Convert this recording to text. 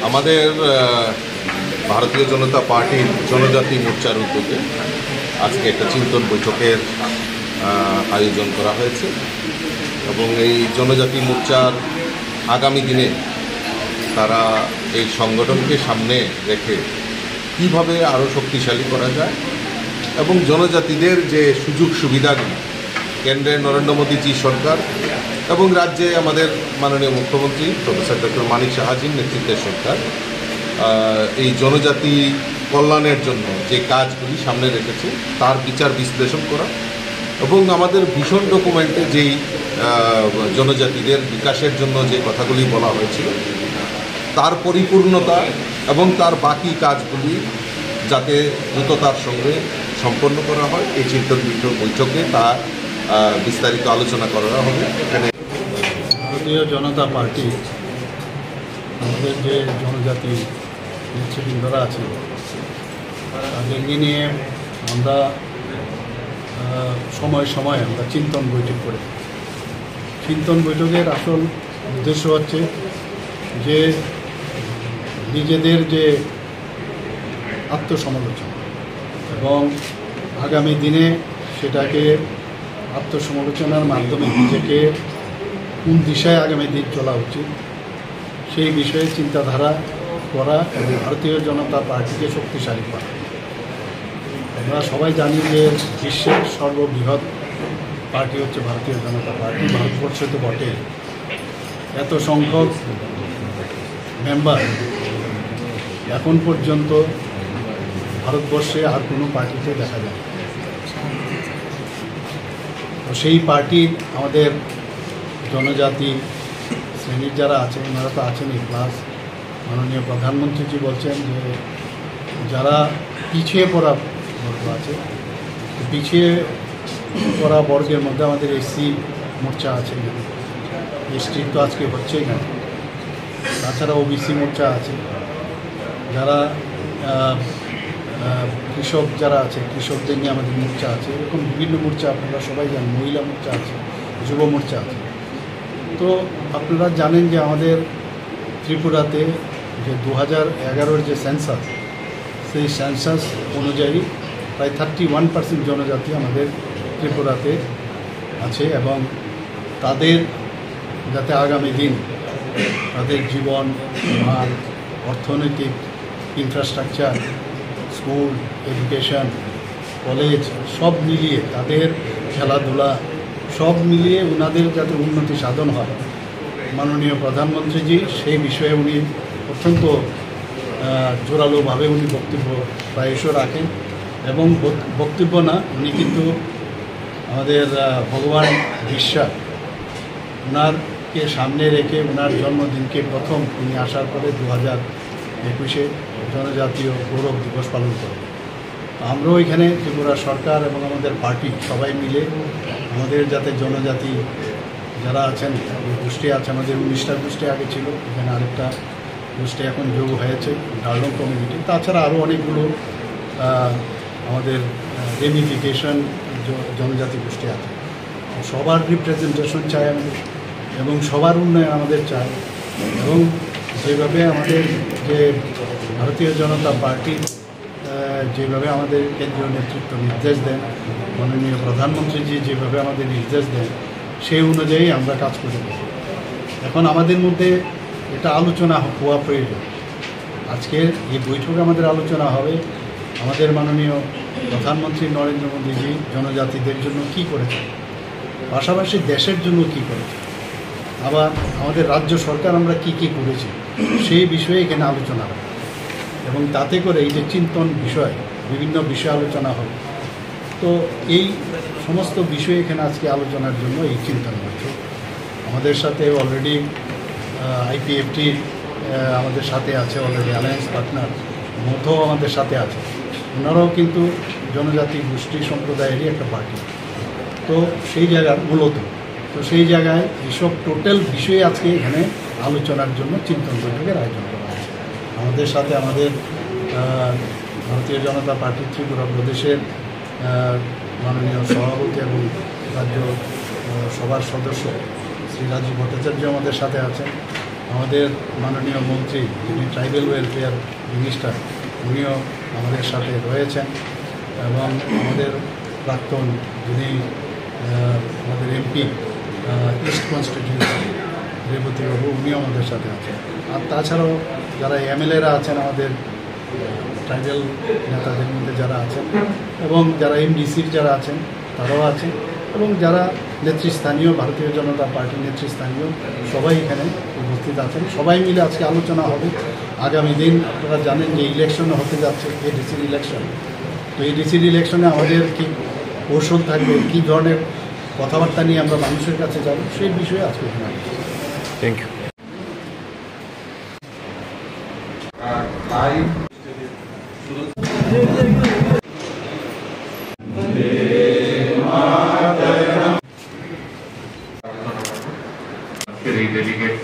আমাদের ভারতীয় জনতা পার্টির জনজাতি মোর্চার উদ্যোগে আজকে একটা চিন্তন বৈঠকের আয়োজন করা হয়েছে এবং এই জনজাতি মোর্চার আগামী দিনে তারা এই সংগঠনকে সামনে রেখে কিভাবে আরও শক্তিশালী করা যায় এবং জনজাতিদের যে সুযোগ সুবিধাগুলি কেন্দ্রে নরেন্দ্র মোদীজি সরকার এবং রাজ্যে আমাদের মাননীয় মুখ্যমন্ত্রী প্রফেসর ডক্টর মানিক সাহাজির নেতৃত্বের সরকার এই জনজাতি কল্যাণের জন্য যে কাজগুলি সামনে রেখেছে তার বিচার বিশ্লেষণ করা এবং আমাদের ভীষণ ডকুমেন্টে যেই জনজাতিদের বিকাশের জন্য যে কথাগুলি বলা হয়েছিল তার পরিপূর্ণতা এবং তার বাকি কাজগুলি যাতে দ্রুততার সঙ্গে সম্পন্ন করা হয় এই চিন্তন বৈঠকে তা বিস্তারিত আলোচনা করা হবে। এখানে ভারতীয় জনতা পার্টি আমাদের যে জনজাতি নেতৃবৃন্দরা আছে তাদেরকে নিয়ে আমরা সময় সময় আমরা চিন্তন বৈঠক করি। চিন্তন বৈঠকের আসল উদ্দেশ্য হচ্ছে যে নিজেদের যে আত্মসমালোচনা এবং আগামী দিনে সেটাকে আত্মসমালোচনার মাধ্যমে নিজেকে কোন দিশায় আগামী দিন চলা উচিত সেই বিষয়ে চিন্তাধারা করা এবং ভারতীয় জনতা পার্টিকে শক্তিশালী করা। আমরা সবাই জানি যে বিশ্বের সর্ববৃহৎ পার্টি হচ্ছে ভারতীয় জনতা পার্টি। ভারতবর্ষে তো বটে, এত সংখ্যক মেম্বার এখন পর্যন্ত ভারতবর্ষে আর কোনো পার্টিতে দেখা যায় না। তো সেই পার্টির আমাদের জনজাতি শ্রেণীর যারা আছেন ওনারা তো আছেনই, প্লাস মাননীয় প্রধানমন্ত্রীজি বলছেন যে যারা পিছিয়ে পড়া বর্গ আছে, পিছিয়ে পড়া বর্গের মধ্যে আমাদের এসসি মোর্চা আছে, এসটির তো আজকে হচ্ছেই না, তাছাড়া ওবিসি মোর্চা আছে, যারা কৃষক যারা আছে কৃষকদের নিয়ে আমাদের মোর্চা আছে, এরকম বিভিন্ন মোর্চা আপনারা সবাই জানেন, মহিলা মোর্চা আছে, যুব মোর্চা আছে। তো আপনারা জানেন যে আমাদের ত্রিপুরাতে যে 2011 যে সেন্সাস, সেই সেন্সাস অনুযায়ী প্রায় 31% জনজাতি আমাদের ত্রিপুরাতে আছে এবং তাদের যাতে আগামী দিন তাদের জীবন, মান, অর্থনৈতিক ইনফ্রাস্ট্রাকচার, স্কুল, এডুকেশন, কলেজ সব মিলিয়ে তাদের খেলাধুলা সব মিলিয়ে ওনাদের যাতে উন্নতি সাধন হয়, মাননীয় প্রধানমন্ত্রীজি সেই বিষয়ে উনি অত্যন্ত জোরালোভাবে উনি বক্তব্য প্রায়শই রাখেন এবং বক্তব্য না, উনি কিন্তু আমাদের ভগবান বিশ্বা ওনারকে সামনে রেখে ওনার জন্মদিনকে প্রথম উনি আসার পরে 2021 জনজাতীয় গৌরব দিবস পালন করে। আমরাও এখানে ত্রিপুরা সরকার এবং আমাদের পার্টি সবাই মিলে আমাদের যাতে জনজাতি যারা আছেন গোষ্ঠী আছে, আমাদের 19টা গোষ্ঠী আগে ছিল, এখানে আরেকটা গোষ্ঠী এখন যোগ হয়েছে ডার্লং কমিউনিটি, তাছাড়া আরও অনেকগুলো আমাদের রেমিফিকেশন জনজাতি গোষ্ঠী আছে। সবার রিপ্রেজেন্টেশন চাই আমাদের এবং সবার উন্নয়ন আমাদের চাই এবং যেভাবে আমাদের যে ভারতীয় জনতা পার্টি যেভাবে আমাদের কেন্দ্রীয় নেতৃত্ব নির্দেশ দেন, মাননীয় প্রধানমন্ত্রীজি যেভাবে আমাদের নির্দেশ দেন সেই অনুযায়ী আমরা কাজ করে থাকি। এখন আমাদের মধ্যে এটা আলোচনা হওয়া প্রয়োজন। আজকের এই বৈঠকে আমাদের আলোচনা হবে আমাদের মাননীয় প্রধানমন্ত্রী নরেন্দ্র মোদীজি জনজাতিদের জন্য কী করেছেন, পাশাপাশি দেশের জন্য কী করেছে, আবার আমাদের রাজ্য সরকার আমরা কি কি করেছি সেই বিষয়ে এখানে আলোচনা হবে এবং তাতে করে এই যে চিন্তন বিষয় বিভিন্ন বিষয় আলোচনা হবে। তো এই সমস্ত বিষয় এখানে আজকে আলোচনার জন্য এই চিন্তন বৈঠক। আমাদের সাথে অলরেডি আইপিএফটি আমাদের সাথে আছে, অলরেডি অ্যালায়েন্স পার্টনার মধ্যেও আমাদের সাথে আছে, ওনারাও কিন্তু জনজাতি গোষ্ঠী সম্প্রদায়েরই একটা পার্টি। তো সেই জায়গার মূলত তো সেই জায়গায় এইসব টোটাল বিষয়ে আজকে এখানে আলোচনার জন্য চিন্তন বৈঠকের আয়োজন করা হয়েছে। আমাদের সাথে আমাদের ভারতীয় জনতা পার্টি ত্রিপুরা প্রদেশের মাননীয় সভাপতি এবং রাজ্য সভার সদস্য শ্রী রাজীব ভট্টাচার্য আমাদের সাথে আছেন, আমাদের মাননীয় মন্ত্রী যিনি ট্রাইবেল ওয়েলফেয়ার মিনিস্টার উনিও আমাদের সাথে রয়েছেন, এবং আমাদের প্রাক্তন যিনি আমাদের এমপি ইস্ট কনস্টিটিউশন রেবতীবাবু উনিও আমাদের সাথে আছেন। আর তাছাড়াও যারা এমএলএরা আছেন আমাদের ট্রাইবেল নেতাদের মধ্যে যারা আছেন, এবং যারা এমডিসির যারা আছেন তারাও আছেন, এবং যারা নেতৃস্থানীয় ভারতীয় জনতা পার্টির নেতৃস্থানীয় সবাই এখানে উপস্থিত আছেন। সবাই মিলে আজকে আলোচনা হবে। আগামী দিন আপনারা জানেন যে ইলেকশন হতে যাচ্ছে, এডিসির ইলেকশন। তো এডিসির ইলেকশনে আমাদের কী কৌশল থাকবে, কী ধরনের কথাবার্তা নিয়ে আমরা মানুষের কাছে যাব, সেই বিষয়ে আজকে এখানে। Thank you. ডেলিগেট